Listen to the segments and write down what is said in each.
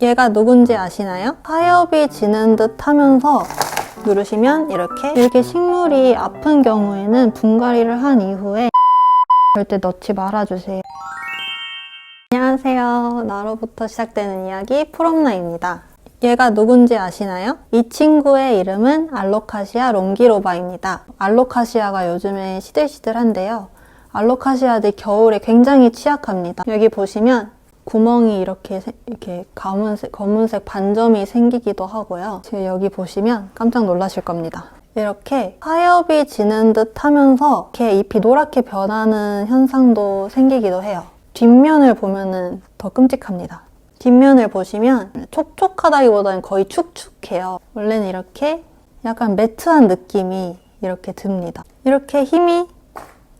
얘가 누군지 아시나요? 타협이 지는 듯 하면서 누르시면 이렇게 식물이 아픈 경우에는 분갈이를 한 이후에 절대 넣지 말아주세요. 안녕하세요. 나로부터 시작되는 이야기 프롬나입니다. 얘가 누군지 아시나요? 이 친구의 이름은 알로카시아 롱기로바입니다. 알로카시아가 요즘에 시들시들한데요. 알로카시아들이 겨울에 굉장히 취약합니다. 여기 보시면 구멍이 이렇게 검은색 반점이 생기기도 하고요. 지금 여기 보시면 깜짝 놀라실 겁니다. 이렇게 타협이 지는 듯 하면서 이렇게 잎이 노랗게 변하는 현상도 생기기도 해요. 뒷면을 보면은 더 끔찍합니다. 뒷면을 보시면 촉촉하다기보다는 거의 축축해요. 원래는 이렇게 약간 매트한 느낌이 이렇게 듭니다. 이렇게 힘이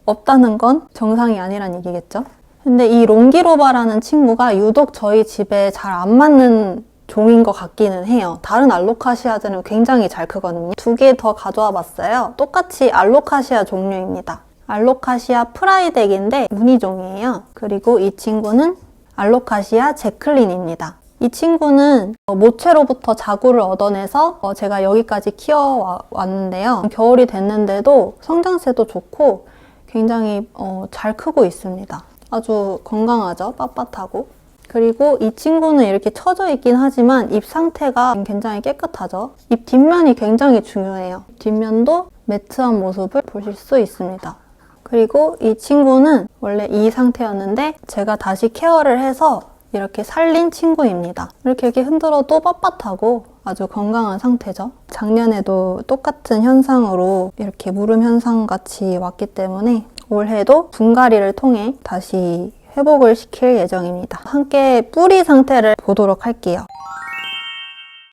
없다는 건 정상이 아니란 얘기겠죠? 근데 이 롱기로바라는 친구가 유독 저희 집에 잘 안 맞는 종인 것 같기는 해요. 다른 알로카시아들은 굉장히 잘 크거든요. 2개 더 가져와 봤어요. 똑같이 알로카시아 종류입니다. 알로카시아 프라이덱인데 무늬종이에요. 그리고 이 친구는 알로카시아 제클린입니다. 이 친구는 모체로부터 자구를 얻어내서 제가 여기까지 키워왔는데요. 겨울이 됐는데도 성장세도 좋고 굉장히 잘 크고 있습니다. 아주 건강하죠? 빳빳하고. 그리고 이 친구는 이렇게 처져 있긴 하지만 잎 상태가 굉장히 깨끗하죠? 잎 뒷면이 굉장히 중요해요. 뒷면도 매트한 모습을 보실 수 있습니다. 그리고 이 친구는 원래 이 상태였는데 제가 다시 케어를 해서 이렇게 살린 친구입니다. 이렇게 흔들어도 빳빳하고 아주 건강한 상태죠. 작년에도 똑같은 현상으로 이렇게 무름 현상 같이 왔기 때문에 올해도 분갈이를 통해 다시 회복을 시킬 예정입니다. 함께 뿌리 상태를 보도록 할게요.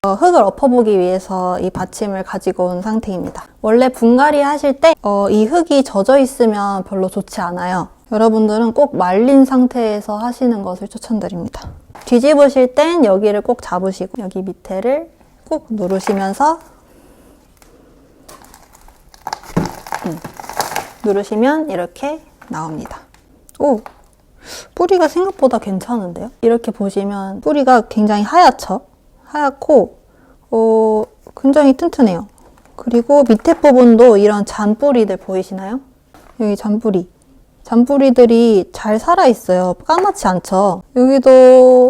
흙을 엎어보기 위해서 이 받침을 가지고 온 상태입니다. 원래 분갈이 하실 때 이 흙이 젖어 있으면 별로 좋지 않아요. 여러분들은 꼭 말린 상태에서 하시는 것을 추천드립니다. 뒤집으실 땐 여기를 꼭 잡으시고 여기 밑에를 꼭 누르시면서 누르시면 이렇게 나옵니다. 오! 뿌리가 생각보다 괜찮은데요? 이렇게 보시면 뿌리가 굉장히 하얗고 굉장히 튼튼해요. 그리고 밑에 부분도 이런 잔뿌리들 보이시나요? 여기 잔뿌리들이 잘 살아있어요. 까맣지 않죠? 여기도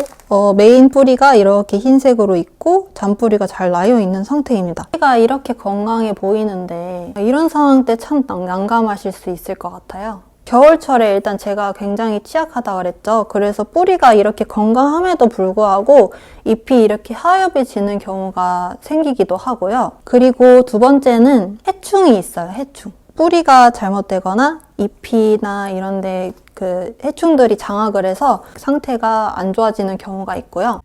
메인 뿌리가 이렇게 흰색으로 있고 잔뿌리가 잘 나여있는 상태입니다. 뿌리가 이렇게 건강해 보이는데 이런 상황 때 참 난감하실 수 있을 것 같아요. 겨울철에 일단 제가 굉장히 취약하다고 그랬죠. 그래서 뿌리가 이렇게 건강함에도 불구하고 잎이 이렇게 하엽이 지는 경우가 생기기도 하고요. 그리고 두 번째는 해충이 있어요. 해충. 뿌리가 잘못되거나 잎이나 이런데 그 해충들이 장악을 해서 상태가 안 좋아지는 경우가 있고요.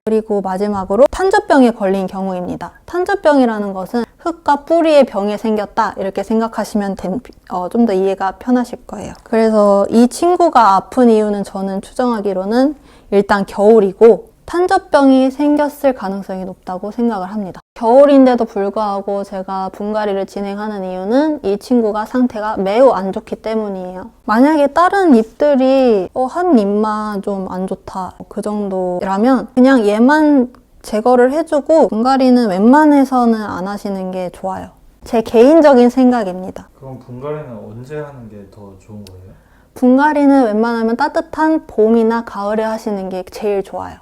그리고 마지막으로 탄저병에 걸린 경우입니다. 탄저병이라는 것은 흙과 뿌리의 병에 생겼다 이렇게 생각하시면 좀 더 이해가 편하실 거예요. 그래서 이 친구가 아픈 이유는 저는 추정하기로는 일단 겨울이고 탄저병이 생겼을 가능성이 높다고 생각을 합니다. 겨울인데도 불구하고 제가 분갈이를 진행하는 이유는 이 친구가 상태가 매우 안 좋기 때문이에요. 만약에 다른 잎들이 한 잎만 좀 안 좋다 그 정도라면 그냥 얘만 제거를 해주고 분갈이는 웬만해서는 안 하시는 게 좋아요. 제 개인적인 생각입니다. 그럼 분갈이는 언제 하는 게 더 좋은 거예요? 분갈이는 웬만하면 따뜻한 봄이나 가을에 하시는 게 제일 좋아요.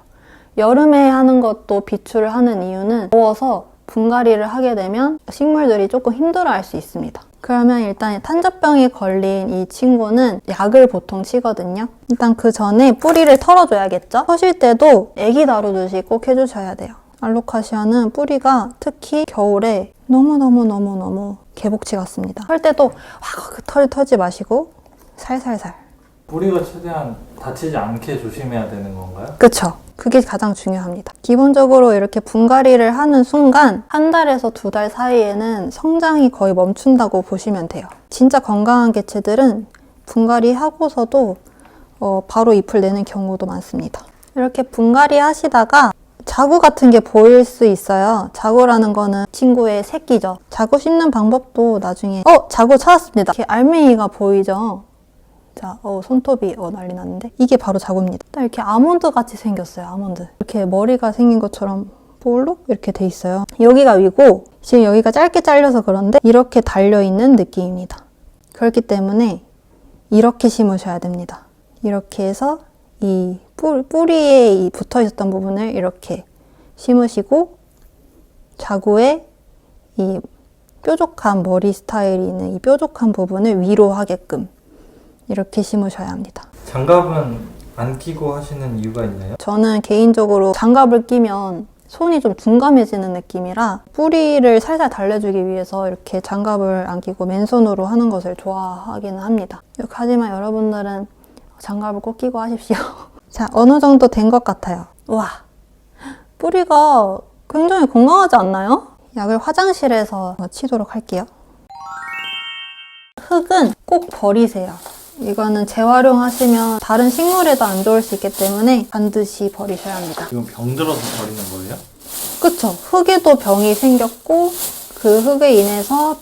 여름에 하는 것도 비추를 하는 이유는 더워서 분갈이를 하게 되면 식물들이 조금 힘들어할 수 있습니다. 그러면 일단 탄저병에 걸린 이 친구는 약을 보통 치거든요. 일단 그 전에 뿌리를 털어줘야겠죠? 터실 때도 애기 다루듯이 꼭 해주셔야 돼요. 알로카시아는 뿌리가 특히 겨울에 너무너무 개복치 같습니다. 털 때도 확 털이 털지 마시고 살살살. 뿌리가 최대한 다치지 않게 조심해야 되는 건가요? 그쵸. 그게 가장 중요합니다. 기본적으로 이렇게 분갈이를 하는 순간 1달에서 2달 사이에는 성장이 거의 멈춘다고 보시면 돼요. 진짜 건강한 개체들은 분갈이 하고서도 바로 잎을 내는 경우도 많습니다. 이렇게 분갈이 하시다가 자구 같은 게 보일 수 있어요. 자구라는 거는 친구의 새끼죠. 자구 씹는 방법도 나중에 자구 찾았습니다. 이렇게 알맹이가 보이죠? 자, 손톱이 난리 났는데 이게 바로 자구입니다. 딱 이렇게 아몬드 같이 생겼어요. 아몬드. 이렇게 머리가 생긴 것처럼 볼록 이렇게 돼 있어요. 여기가 위고 지금 여기가 짧게 잘려서 그런데 이렇게 달려있는 느낌입니다. 그렇기 때문에 이렇게 심으셔야 됩니다. 이렇게 해서 이 뿌리에 이 붙어 있었던 부분을 이렇게 심으시고 자구에 이 뾰족한 머리 스타일이 있는 이 뾰족한 부분을 위로 하게끔 이렇게 심으셔야 합니다. 장갑은 안 끼고 하시는 이유가 있나요? 저는 개인적으로 장갑을 끼면 손이 좀 둔감해지는 느낌이라 뿌리를 살살 달래주기 위해서 이렇게 장갑을 안 끼고 맨손으로 하는 것을 좋아하기는 합니다. 하지만 여러분들은 장갑을 꼭 끼고 하십시오. 자, 어느 정도 된 것 같아요. 와, 뿌리가 굉장히 건강하지 않나요? 약을 화장실에서 치도록 할게요. 흙은 꼭 버리세요. 이거는 재활용하시면 다른 식물에도 안 좋을 수 있기 때문에 반드시 버리셔야 합니다. 이건 병들어서 버리는 거예요? 그쵸. 흙에도 병이 생겼고 그 흙에 인해서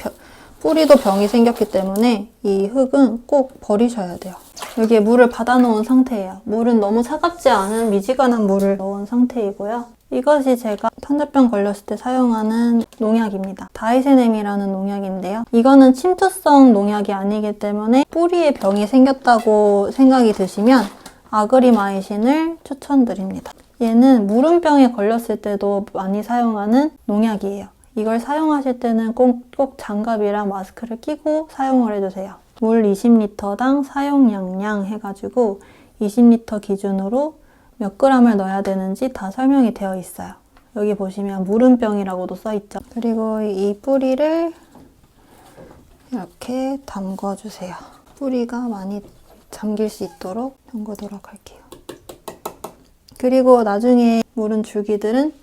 뿌리도 병이 생겼기 때문에 이 흙은 꼭 버리셔야 돼요. 여기에 물을 받아놓은 상태예요. 물은 너무 차갑지 않은 미지근한 물을 넣은 상태이고요. 이것이 제가 탄저병 걸렸을 때 사용하는 농약입니다. 다이세넴이라는 농약인데요. 이거는 침투성 농약이 아니기 때문에 뿌리에 병이 생겼다고 생각이 드시면 아그리마이신을 추천드립니다. 얘는 무름병에 걸렸을 때도 많이 사용하는 농약이에요. 이걸 사용하실 때는 꼭 장갑이랑 마스크를 끼고 사용을 해주세요. 물 20리터당 사용량량 해가지고 20리터 기준으로 몇 g을 넣어야 되는지 다 설명이 되어 있어요. 여기 보시면 무름병이라고도 써있죠. 그리고 이 뿌리를 이렇게 담궈주세요. 뿌리가 많이 잠길 수 있도록 담그도록 할게요. 그리고 나중에 무른 줄기들은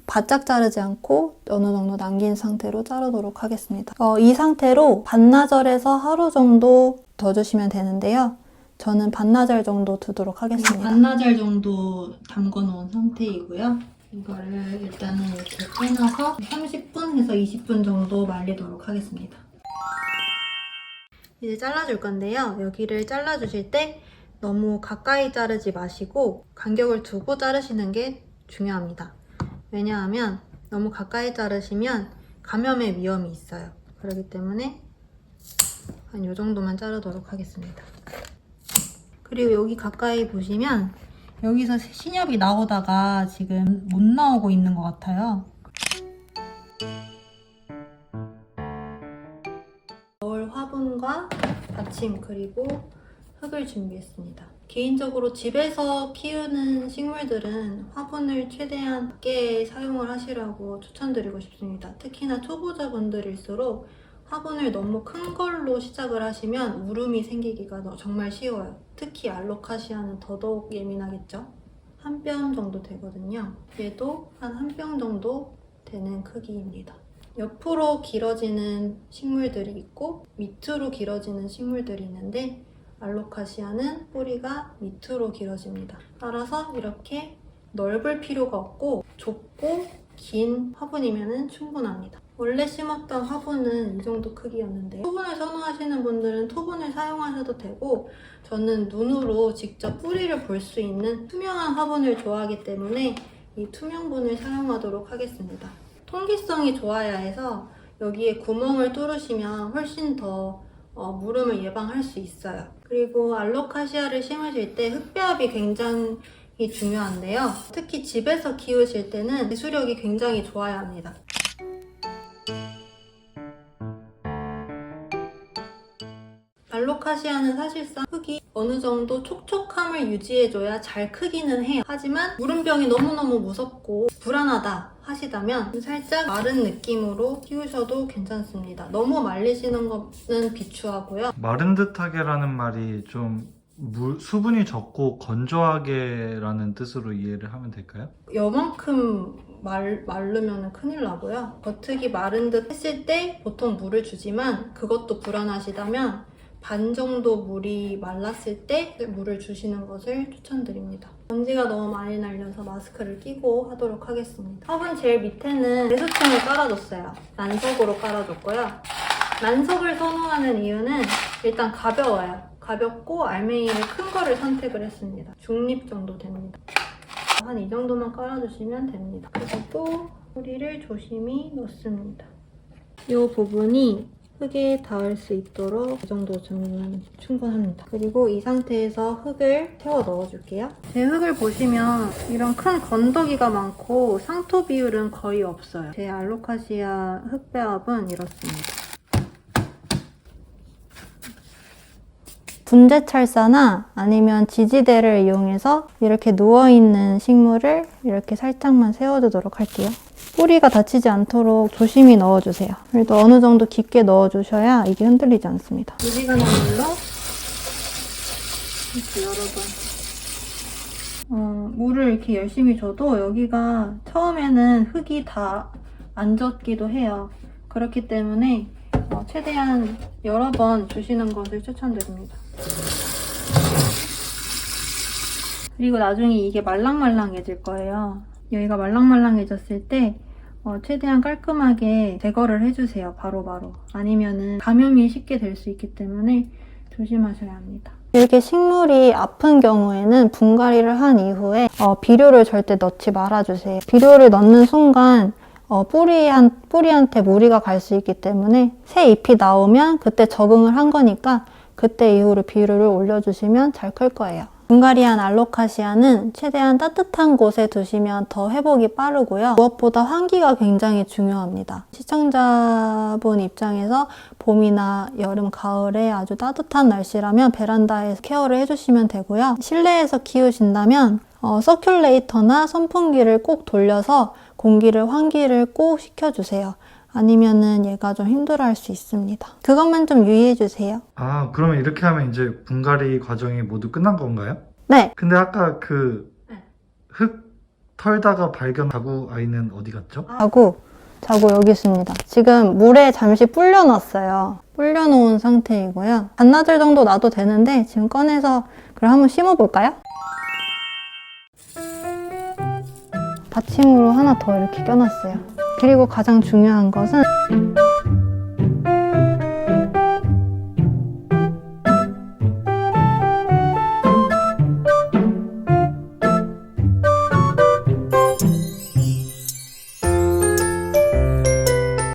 바짝 자르지 않고 어느 정도 남긴 상태로 자르도록 하겠습니다. 이 상태로 반나절에서 하루 정도 둬주시면 되는데요. 저는 반나절 정도 두도록 하겠습니다. 반나절 정도 담궈 놓은 상태이고요. 이거를 일단은 이렇게 빼놔서 30분에서 20분 정도 말리도록 하겠습니다. 이제 잘라줄 건데요. 여기를 잘라주실 때 너무 가까이 자르지 마시고 간격을 두고 자르시는 게 중요합니다. 왜냐하면 너무 가까이 자르시면 감염의 위험이 있어요. 그렇기 때문에 한 이 정도만 자르도록 하겠습니다. 그리고 여기 가까이 보시면 여기서 신엽이 나오다가 지금 못 나오고 있는 것 같아요. 넣을 화분과 받침 그리고 흙을 준비했습니다. 개인적으로 집에서 키우는 식물들은 화분을 최대한 작게 사용을 하시라고 추천드리고 싶습니다. 특히나 초보자분들일수록 화분을 너무 큰 걸로 시작을 하시면 울음이 생기기가 정말 쉬워요. 특히 알로카시아는 더더욱 예민하겠죠? 한 뼘 정도 되거든요. 얘도 한 뼘 정도 되는 크기입니다. 옆으로 길어지는 식물들이 있고 밑으로 길어지는 식물들이 있는데 알로카시아는 뿌리가 밑으로 길어집니다. 따라서 이렇게 넓을 필요가 없고 좁고 긴 화분이면 충분합니다. 원래 심었던 화분은 이 정도 크기였는데요. 토분을 선호하시는 분들은 토분을 사용하셔도 되고 저는 눈으로 직접 뿌리를 볼 수 있는 투명한 화분을 좋아하기 때문에 이 투명분을 사용하도록 하겠습니다. 통기성이 좋아야 해서 여기에 구멍을 뚫으시면 훨씬 더 물음을 예방할 수 있어요. 그리고 알로카시아를 심으실 때 흙배합이 굉장히 중요한데요. 특히 집에서 키우실 때는 기술력이 굉장히 좋아야 합니다. 알로카시아는 사실상 흙이 어느 정도 촉촉함을 유지해줘야 잘 크기는 해요. 하지만 무름병이 너무너무 무섭고 불안하다 하시다면 살짝 마른 느낌으로 키우셔도 괜찮습니다. 너무 말리시는 거는 비추하고요. 마른 듯하게라는 말이 좀 수분이 적고 건조하게라는 뜻으로 이해를 하면 될까요? 요만큼 마르면 큰일 나고요. 겉흙이 마른 듯 했을 때 보통 물을 주지만 그것도 불안하시다면 반 정도 물이 말랐을 때 물을 주시는 것을 추천드립니다. 먼지가 너무 많이 날려서 마스크를 끼고 하도록 하겠습니다. 화분 제일 밑에는 배수층을 깔아줬어요. 난석으로 깔아줬고요. 난석을 선호하는 이유는 일단 가벼워요. 가볍고 알맹이를 큰 거를 선택을 했습니다. 중립 정도 됩니다. 한 이 정도만 깔아주시면 됩니다. 그리고 뿌리를 조심히 넣습니다. 이 부분이 흙에 닿을 수 있도록 이 정도 정도면 충분합니다. 그리고 이 상태에서 흙을 채워 넣어줄게요. 제 흙을 보시면 이런 큰 건더기가 많고 상토 비율은 거의 없어요. 제 알로카시아 흙배합은 이렇습니다. 분재철사나 아니면 지지대를 이용해서 이렇게 누워있는 식물을 이렇게 살짝만 세워주도록 할게요. 뿌리가 다치지 않도록 조심히 넣어주세요. 그래도 어느 정도 깊게 넣어주셔야 이게 흔들리지 않습니다. 미지근한 물로 이렇게 여러 번 물을 이렇게 열심히 줘도 여기가 처음에는 흙이 다 안 젖기도 해요. 그렇기 때문에 최대한 여러 번 주시는 것을 추천드립니다. 그리고 나중에 이게 말랑말랑해질 거예요. 여기가 말랑말랑해졌을 때 최대한 깔끔하게 제거를 해주세요. 바로바로. 아니면은 감염이 쉽게 될 수 있기 때문에 조심하셔야 합니다. 이렇게 식물이 아픈 경우에는 분갈이를 한 이후에 비료를 절대 넣지 말아주세요. 비료를 넣는 순간 뿌리한테 무리가 갈 수 있기 때문에 새 잎이 나오면 그때 적응을 한 거니까 그때 이후로 비료를 올려주시면 잘 클 거예요. 분갈이한 알로카시아는 최대한 따뜻한 곳에 두시면 더 회복이 빠르고요. 무엇보다 환기가 굉장히 중요합니다. 시청자분 입장에서 봄이나 여름, 가을에 아주 따뜻한 날씨라면 베란다에서 케어를 해주시면 되고요. 실내에서 키우신다면 서큘레이터나 선풍기를 꼭 돌려서 공기를 환기를 꼭 시켜주세요. 아니면은 얘가 좀 힘들어할 수 있습니다. 그것만 좀 유의해주세요. 아, 그러면 이렇게 하면 이제 분갈이 과정이 모두 끝난 건가요? 네. 근데 아까 그 흙 털다가 발견 자구 아이는 어디 갔죠? 자구 여기 있습니다. 지금 물에 잠시 불려놨어요. 불려놓은 상태이고요. 반나절 정도 놔도 되는데 지금 꺼내서 그럼 한번 심어볼까요? 받침으로 하나 더 이렇게 껴놨어요. 그리고 가장 중요한 것은